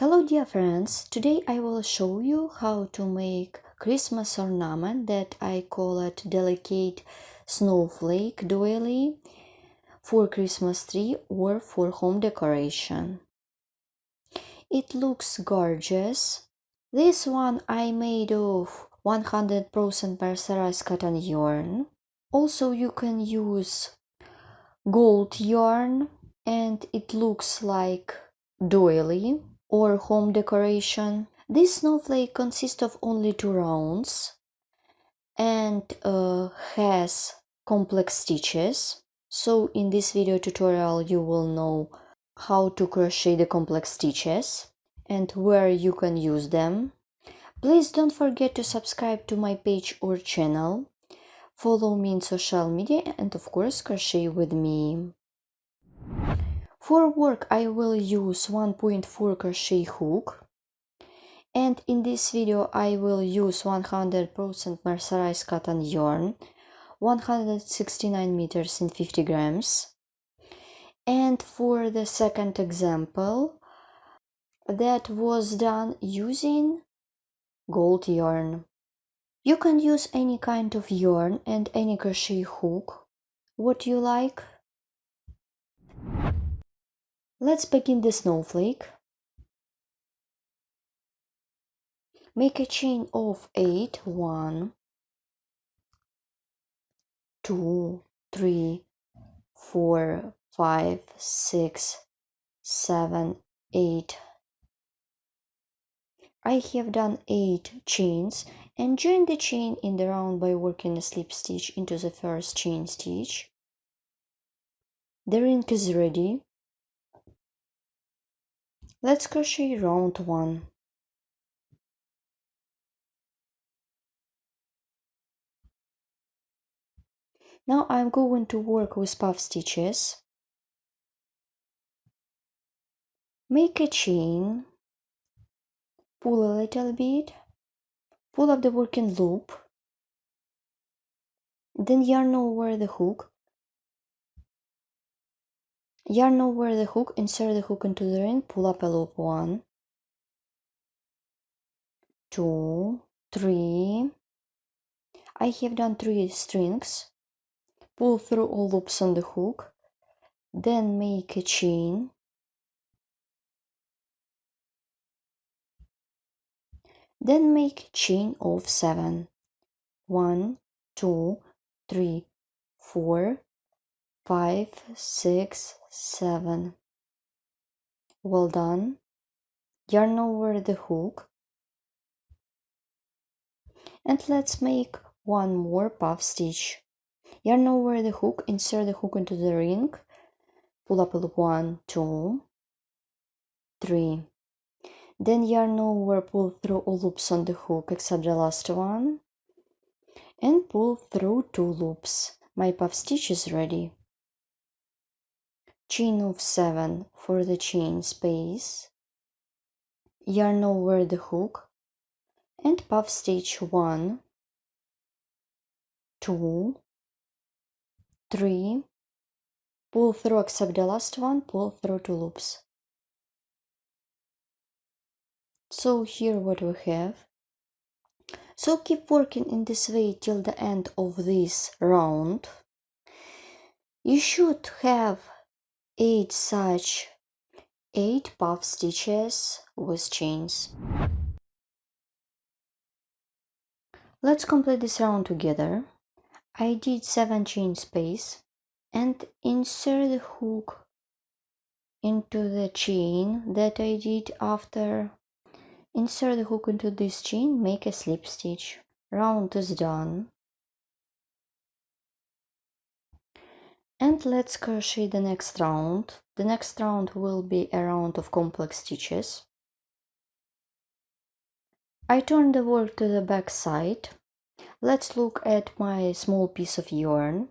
Hello dear friends, today I will show you how to make Christmas ornament that I call it delicate snowflake doily for Christmas tree or for home decoration. It looks gorgeous. This one I made of 100% mercerized cotton yarn. Also you can use gold yarn and it looks like doily or home decoration. This snowflake consists of only 2 rounds and has complex stitches. So in this video tutorial you will know how to crochet the complex stitches and where you can use them. Please don't forget to subscribe to my page or channel. Follow me in social media and of course crochet with me. For work I will use 1.4 crochet hook, and in this video I will use 100% mercerized cotton yarn, 169 meters and 50 grams. And for the second example, that was done using gold yarn. You can use any kind of yarn and any crochet hook, what you like. Let's begin the snowflake. Make a chain of 8, 1, 2, 3, 4, 5, 6, 7, 8. I have done 8 chains and join the chain in the round by working a slip stitch into the first chain stitch. The ring is ready. Let's crochet round 1. Now I'm going to work with puff stitches. Make a chain, pull a little bit, pull up the working loop, then yarn over the hook. Yarn over the hook, insert the hook into the ring, pull up a loop. 1, 2, 3. I have done 3 strings. Pull through all loops on the hook, then make a chain. Then make chain of 7. 1, 2, 3, 4, 5, 6, 7. Well done. Yarn over the hook. And let's make one more puff stitch. Yarn over the hook, insert the hook into the ring, pull up a loop. 1, 2, 3. Then yarn over, pull through all loops on the hook except the last one, and pull through 2 loops. My puff stitch is ready. Chain of 7 for the chain space. Yarn over the hook and puff stitch 1, 2, 3. Pull through except the last one, pull through 2 loops. So here what we have. So keep working in this way till the end of this round. You should have 8 puff stitches with chains. Let's complete this round together. I did 7 chain space and insert the hook into the chain that I did after. Insert the hook into this chain, make a slip stitch. Round is done. And let's crochet the next round. The next round will be a round of complex stitches. I turn the work to the back side. Let's look at my small piece of yarn.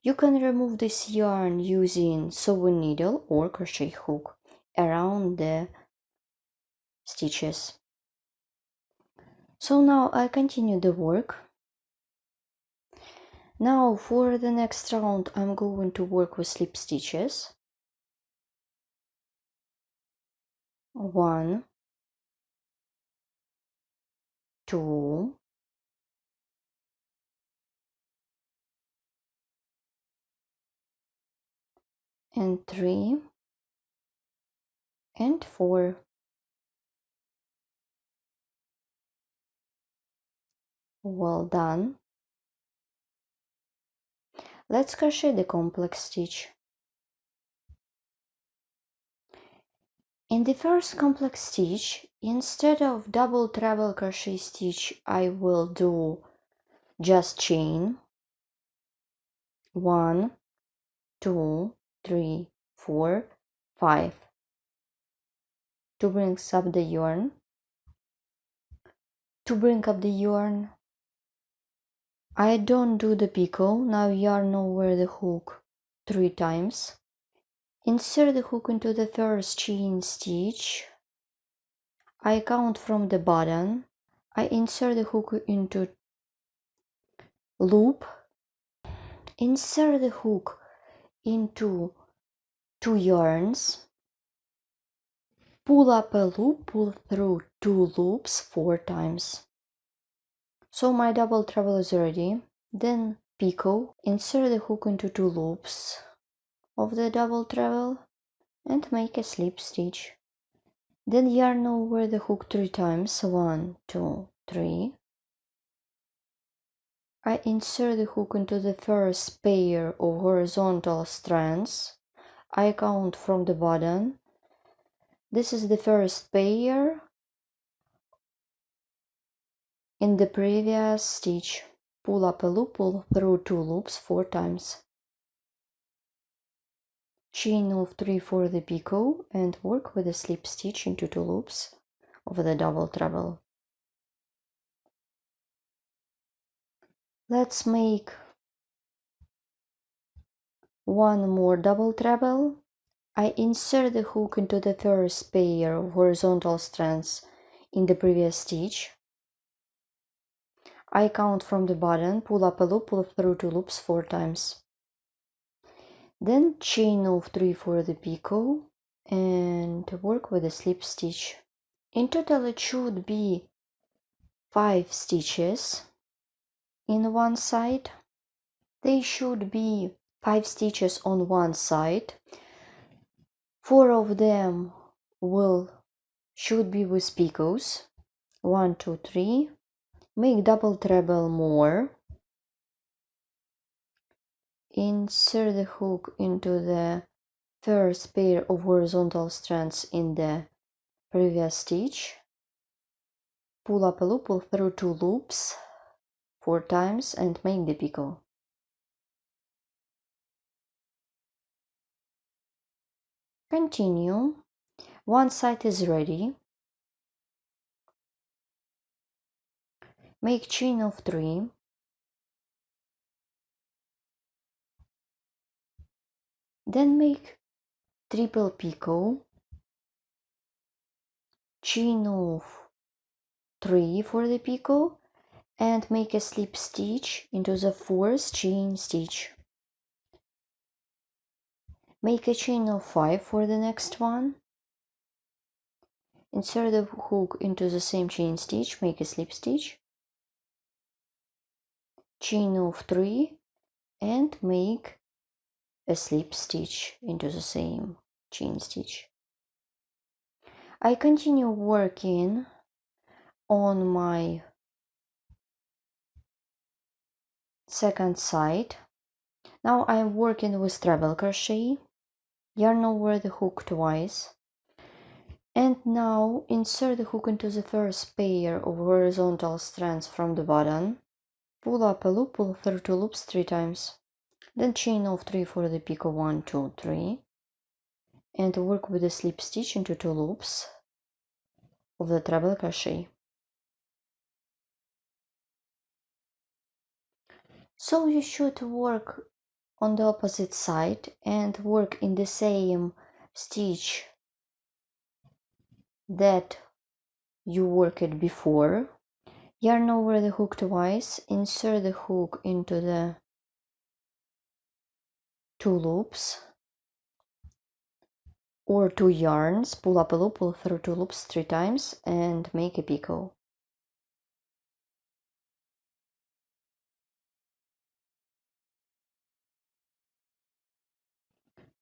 You can remove this yarn using sewing needle or crochet hook around the stitches. So now I continue the work. Now for the next round I'm going to work with slip stitches. 1, 2, and 3, and 4. Well done. Let's crochet the complex stitch. In the first complex stitch, instead of double treble crochet stitch, I will do just chain 1, 2, 3, 4, 5 to bring up the yarn. To bring up the yarn, I don't do the picot. Now yarn over the hook 3 times. Insert the hook into the first chain stitch. I count from the bottom. I insert the hook into loop. Insert the hook into 2 yarns. Pull up a loop, pull through 2 loops 4 times. So my double treble is ready. Then picot, insert the hook into 2 loops of the double treble and make a slip stitch. Then yarn over the hook 3 times, 1, 2, 3. I insert the hook into the first pair of horizontal strands. I count from the bottom. This is the first pair in the previous stitch. Pull up a loop, pull through 2 loops 4 times. Chain of 3 for the picot and work with a slip stitch into 2 loops of the double treble. Let's make one more double treble. I insert the hook into the first pair of horizontal strands in the previous stitch. I count from the bottom, pull up a loop, pull through 2 loops 4 times. Then chain of 3 for the picot and work with a slip stitch. In total it should be 5 stitches in one side. They should be 5 stitches on one side. 4 of them should be with picots. 1, 2, 3. Make double treble more. Insert the hook into the first pair of horizontal strands in the previous stitch. Pull up a loop, pull through 2 loops 4 times and make the picot. Continue. One side is ready. Make chain of 3. Then make triple picot. Chain of 3 for the picot and make a slip stitch into the 4th chain stitch. Make a chain of 5 for the next one. Insert the hook into the same chain stitch, make a slip stitch. Chain of 3 and make a slip stitch into the same chain stitch. I continue working on my second side. Now I'm working with treble crochet. Yarn over the hook twice. And now insert the hook into the first pair of horizontal strands from the bottom. Pull up a loop, pull through 2 loops 3 times. Then chain of 3 for the picot 1, 2, 3. And work with a slip stitch into 2 loops of the treble crochet. So you should work on the opposite side and work in the same stitch that you worked before. Yarn over the hook twice, insert the hook into the 2 loops or 2 yarns, pull up a loop, pull through 2 loops 3 times and make a picot.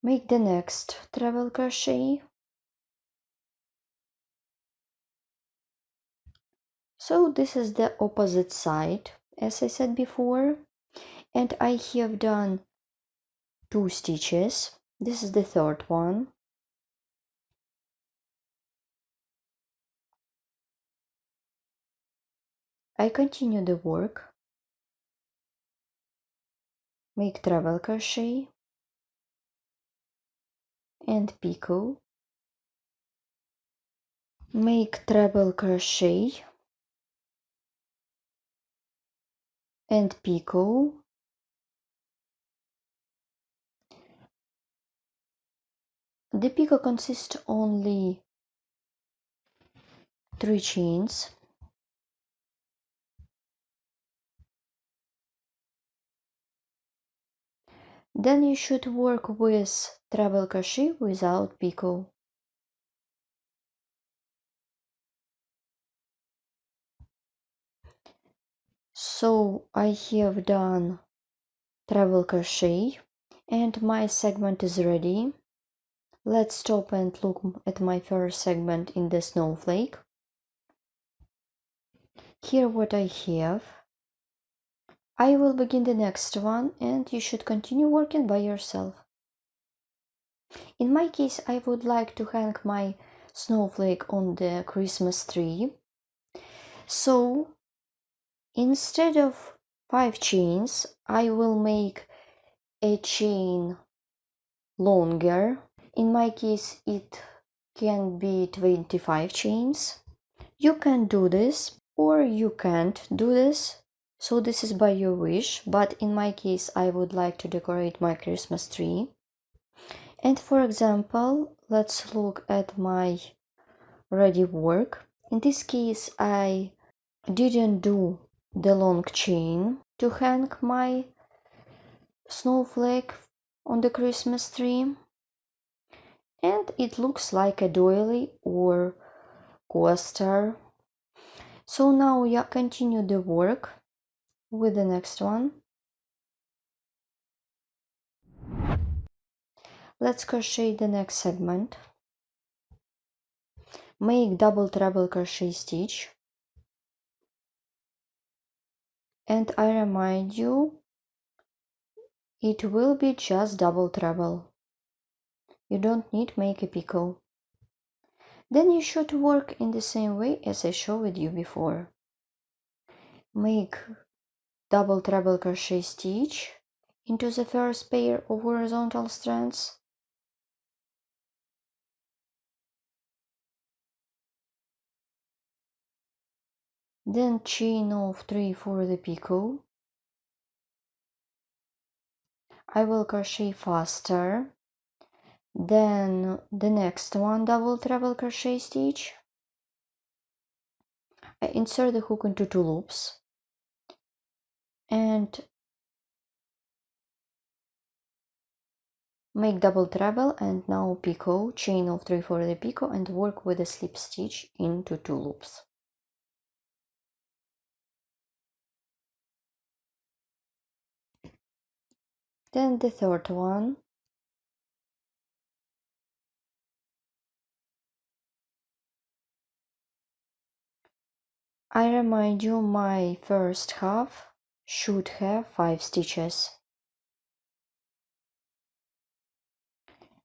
Make the next treble crochet. So this is the opposite side, as I said before, and I have done 2 stitches. This is the third one. I continue the work, make treble crochet and picot, make treble crochet and picot, the picot consists only 3 chains. Then you should work with treble crochet without picot. So I have done treble crochet and my segment is ready. Let's stop and look at my first segment in the snowflake. Here what I have. I will begin the next one and you should continue working by yourself. In my case, I would like to hang my snowflake on the Christmas tree. So instead of 5 chains, I will make a chain longer. In my case, it can be 25 chains. You can do this or you can't do this. So this is by your wish, but in my case, I would like to decorate my Christmas tree. And for example, let's look at my ready work. In this case, I didn't do the long chain to hang my snowflake on the Christmas tree. And it looks like a doily or coaster. So now we continue the work with the next one. Let's crochet the next segment. Make double treble crochet stitch. And I remind you, it will be just double treble. You don't need to make a picot. Then you should work in the same way as I showed you before. Make double treble crochet stitch into the first pair of horizontal strands. Then chain of 3 for the picot. I will crochet faster. Then the next one, double treble crochet stitch. I insert the hook into 2 loops and make double treble and now picot, chain of 3 for the picot and work with a slip stitch into 2 loops. Then the third one. I remind you, my first half should have 5 stitches.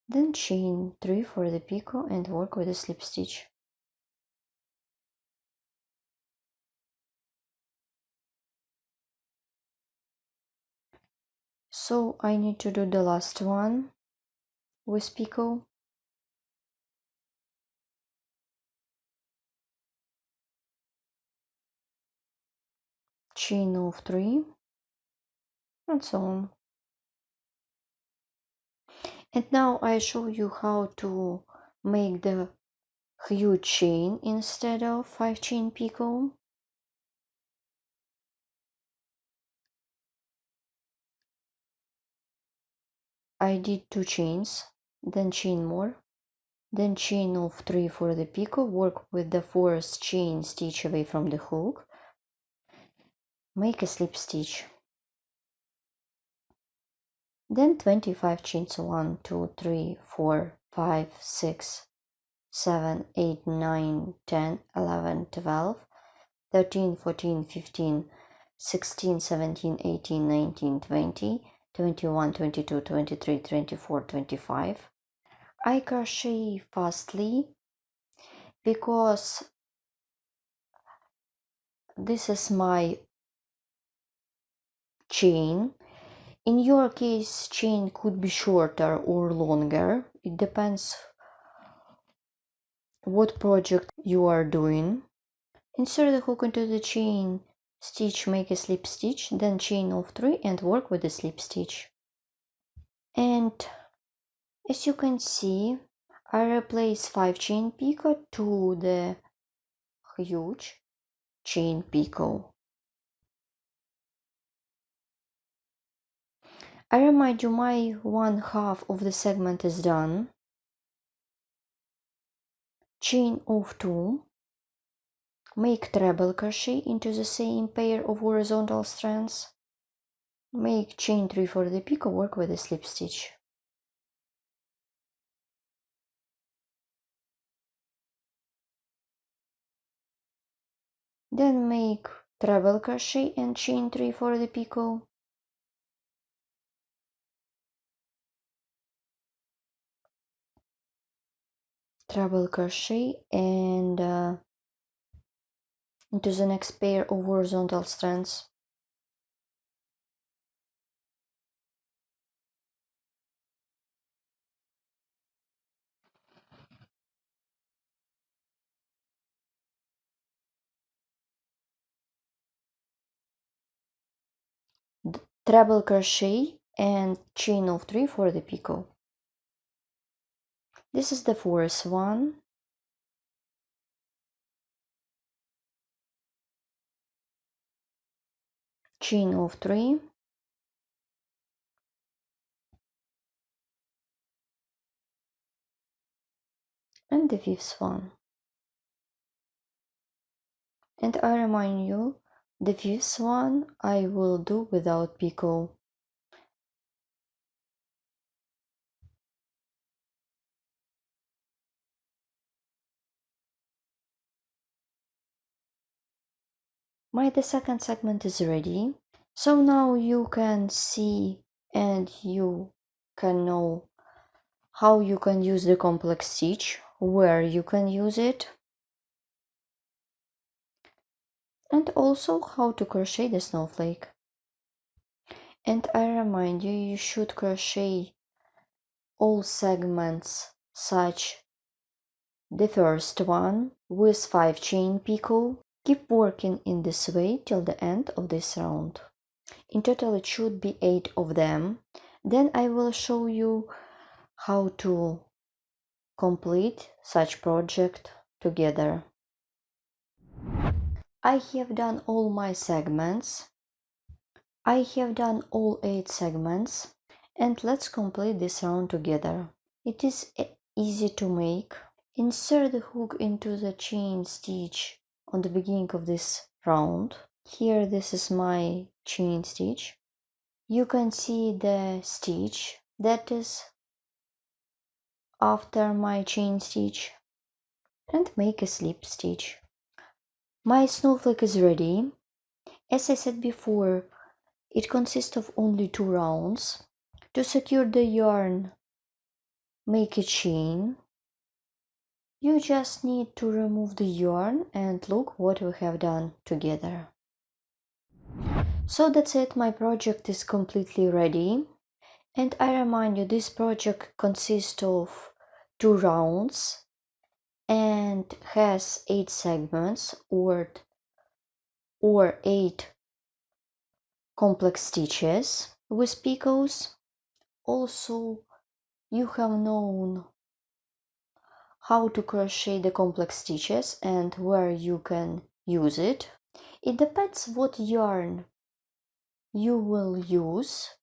Then chain 3 for the picot and work with a slip stitch. So I need to do the last one with picot. Chain of 3 and so on. And now I show you how to make the huge chain instead of 5 chain picot. I did 2 chains, then chain more, then chain of 3 for the picot, work with the 4th chain stitch away from the hook, make a slip stitch. Then 25 chains, 1 2 3 4 5 6 7 8 9 10 11 12 13 14 15 16 17 18 19 20 21 22 23 24 25. I crochet fastly because this is my chain. In your case, chain could be shorter or longer. It depends what project you are doing. Insert the hook into the chain stitch, make a slip stitch, then chain of 3 and work with the slip stitch. And as you can see, I replace 5 chain picot to the huge chain picot. I remind you, my 1/2 of the segment is done. Chain of 2, make treble crochet into the same pair of horizontal strands, make chain 3 for the picot, work with a slip stitch. Then make treble crochet and chain 3 for the picot. Treble crochet and into the next pair of horizontal strands. Treble crochet and chain of 3 for the picot. This is the fourth one. Chain of 3. And the fifth one. And I remind you, the fifth one I will do without picot. The second segment is ready. So now you can see and you can know how you can use the complex stitch, where you can use it, and also how to crochet the snowflake. And I remind you, you should crochet all segments such the first one with 5 chain picot. Keep working in this way till the end of this round. In total it should be 8 of them. Then I will show you how to complete such project together. I have done all my segments. I have done all 8 segments, and let's complete this round together. It is easy to make. Insert the hook into the chain stitch on the beginning of this round. Here, this is my chain stitch. You can see the stitch that is after my chain stitch, and make a slip stitch. My snowflake is ready. As I said before, it consists of only 2 rounds. To secure the yarn, make a chain. You just need to remove the yarn and look what we have done together. So that's it, my project is completely ready. And I remind you, this project consists of 2 rounds and has 8 segments or 8 complex stitches with picots. Also, you have known how to crochet the complex stitches and where you can use it. It depends what yarn you will use.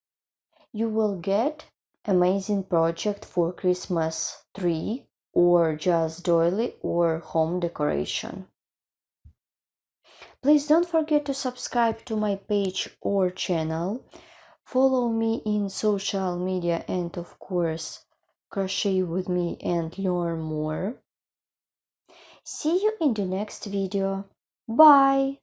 You will get amazing project for Christmas tree or just doily or home decoration. Please don't forget to subscribe to my page or channel Follow me in social media and of course crochet with me and learn more. See you in the next video. Bye!